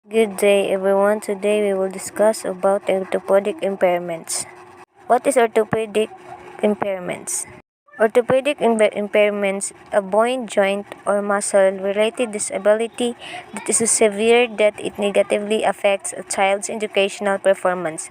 Good day everyone. Today we will discuss about orthopedic impairments. What is orthopedic impairments? Orthopedic impairments, a bone, joint, or muscle-related disability that is so severe that it negatively affects a child's educational performance.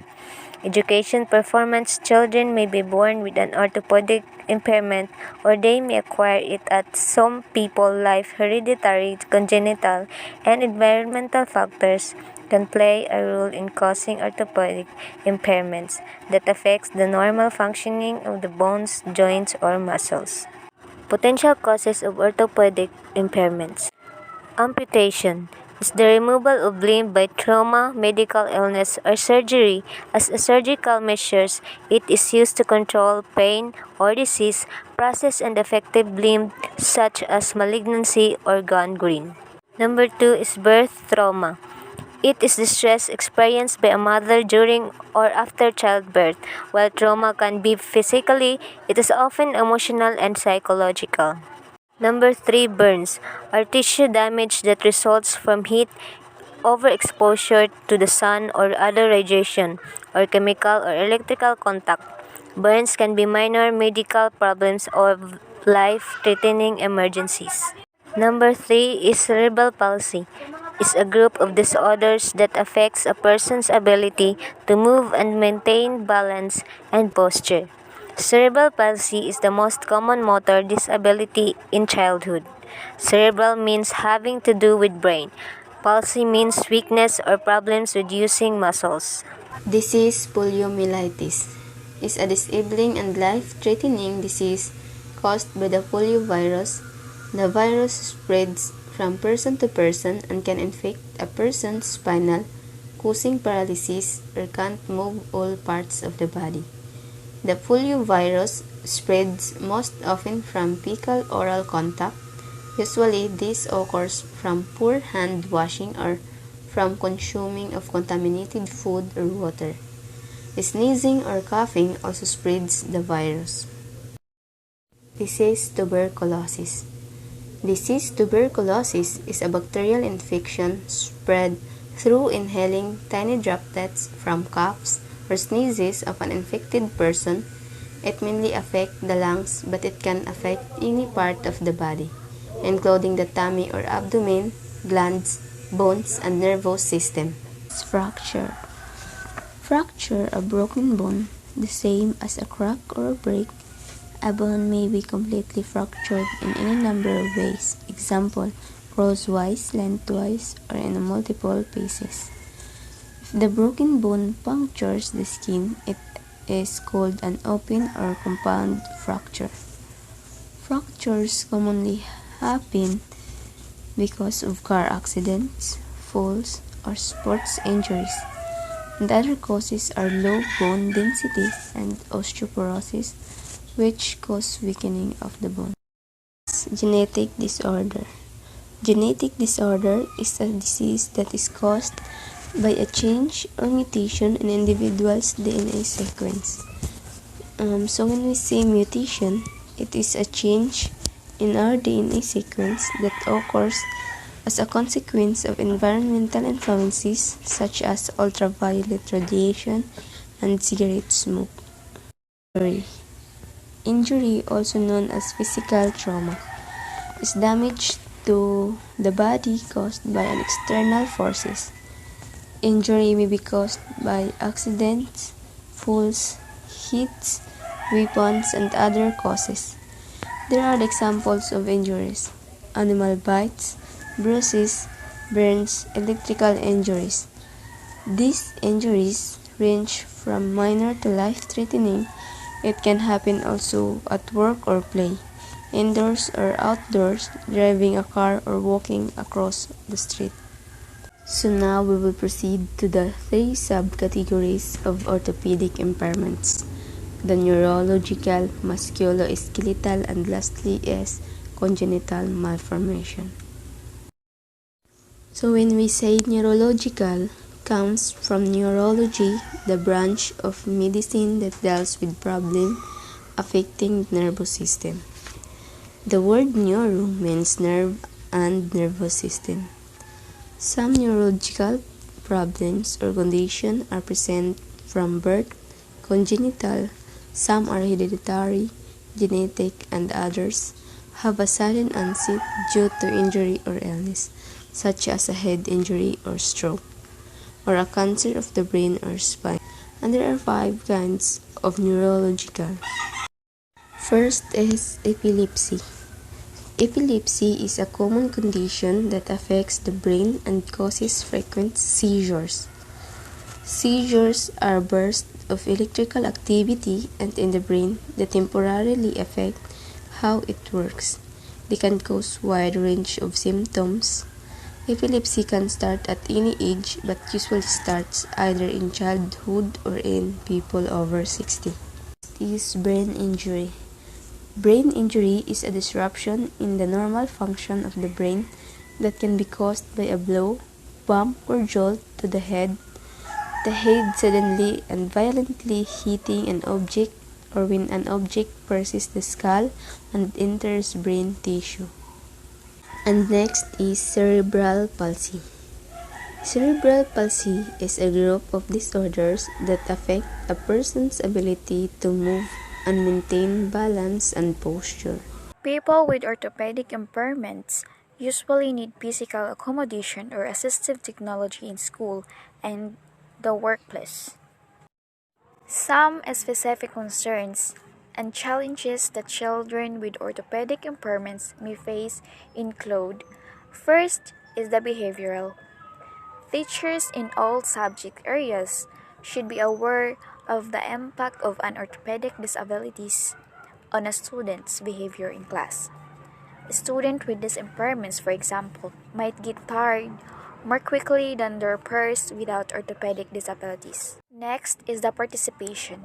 Education performance. Children may be born with an orthopedic impairment or they may acquire it at some people. Life, hereditary, congenital, and environmental factors can play a role in causing orthopedic impairments that affects the normal functioning of the bones, joints, or muscles. Potential causes of orthopedic impairments. Amputation is the removal of limb by trauma, medical illness, or surgery. As a surgical measures, it is used to control pain or disease, process and defective limb such as malignancy or gangrene. Number 2 is birth trauma. It is the stress experienced by a mother during or after childbirth. While trauma can be physically, it is often emotional and psychological. Number 3, burns are tissue damage that results from heat, overexposure to the sun or other radiation, or chemical or electrical contact. Burns can be minor medical problems or life-threatening emergencies. Number 3 is cerebral palsy. Is a group of disorders that affects a person's ability to move and maintain balance and posture. Cerebral palsy is the most common motor disability in childhood. Cerebral means having to do with brain. Palsy means weakness or problems with using muscles. Disease poliomyelitis is a disabling and life-threatening disease caused by the poliovirus. The virus spreads from person to person and can infect a person's spinal, causing paralysis or can't move all parts of the body. The poliovirus spreads most often from fecal-oral contact. Usually, this occurs from poor hand washing or from consuming of contaminated food or water. Sneezing or coughing also spreads the virus. Disease tuberculosis. Disease tuberculosis is a bacterial infection spread through inhaling tiny droplets from coughs or sneezes of an infected person. It mainly affects the lungs, but it can affect any part of the body, including the tummy or abdomen, glands, bones, and nervous system. Fracture. Fracture, a broken bone, the same as a crack or a break. A bone may be completely fractured in any number of ways. Example, crosswise, lengthwise, or in multiple pieces. If the broken bone punctures the skin, it is called an open or compound fracture. Fractures commonly happen because of car accidents, falls, or sports injuries. And other causes are low bone density and osteoporosis, which cause weakening of the bone. Genetic disorder. Genetic disorder is a disease that is caused by a change or mutation in individual's DNA sequence. So when we say mutation, it is a change in our DNA sequence that occurs as a consequence of environmental influences such as ultraviolet radiation and cigarette smoke. Injury, also known as physical trauma, is damage to the body caused by an external forces. Injury may be caused by accidents, falls, hits, weapons, and other causes. There are examples of injuries: animal bites, bruises, burns, electrical injuries. These injuries range from minor to life-threatening. It can happen also at work or play, indoors or outdoors, driving a car or walking across the street. So now we will proceed to the 3 subcategories of orthopedic impairments: the neurological, musculoskeletal, and lastly is congenital malformation. So when we say neurological, comes from neurology, the branch of medicine that deals with problems affecting the nervous system. The word neuro means nerve and nervous system. Some neurological problems or conditions are present from birth, congenital, some are hereditary, genetic, and others have a sudden onset due to injury or illness, such as a head injury or stroke, or a cancer of the brain or spine. And there are 5 kinds of neurological. First is epilepsy. Epilepsy is a common condition that affects the brain and causes frequent seizures. Seizures are bursts of electrical activity and in the brain that temporarily affect how it works. They can cause wide range of symptoms. Epilepsy can start at any age but usually starts either in childhood or in people over 60. Next is brain injury. Brain injury is a disruption in the normal function of the brain that can be caused by a blow, bump, or jolt to the head suddenly and violently hitting an object, or when an object pierces the skull and enters brain tissue. And next is cerebral palsy. Cerebral palsy is a group of disorders that affect a person's ability to move and maintain balance and posture. People with orthopedic impairments usually need physical accommodation or assistive technology in school and the workplace. Some specific concerns and challenges that children with orthopedic impairments may face include: first is the behavioral. Teachers in all subject areas should be aware of the impact of an orthopedic disabilities on a student's behavior in class. A student with these impairments, for example, might get tired more quickly than their peers without orthopedic disabilities. Next is the participation.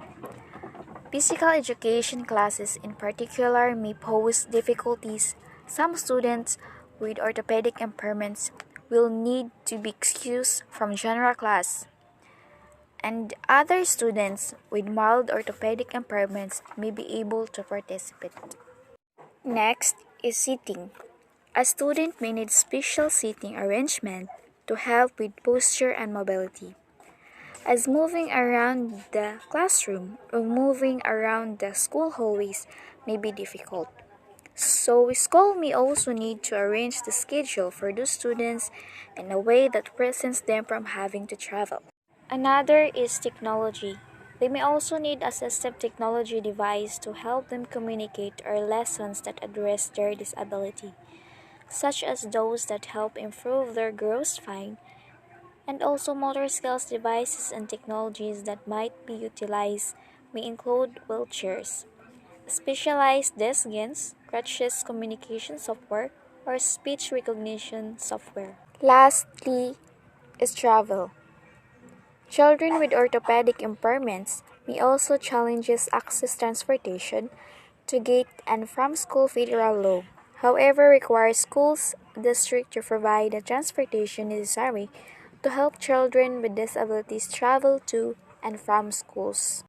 Physical education classes in particular may pose difficulties. Some students with orthopedic impairments will need to be excused from general class, and other students with mild orthopedic impairments may be able to participate. Next is seating. A student may need special seating arrangement to help with posture and mobility, as moving around the classroom or moving around the school hallways may be difficult. So, school may also need to arrange the schedule for those students in a way that prevents them from having to travel. Another is technology. They may also need assistive technology device to help them communicate or lessons that address their disability, such as those that help improve their growth spine, and also motor skills devices and technologies that might be utilized may include wheelchairs, specialized desks, crutches communication software, or speech recognition software. Lastly is travel. Children with orthopedic impairments may also challenges access transportation to get and from school federal law. However, requires schools district to provide the transportation necessary to help children with disabilities travel to and from schools.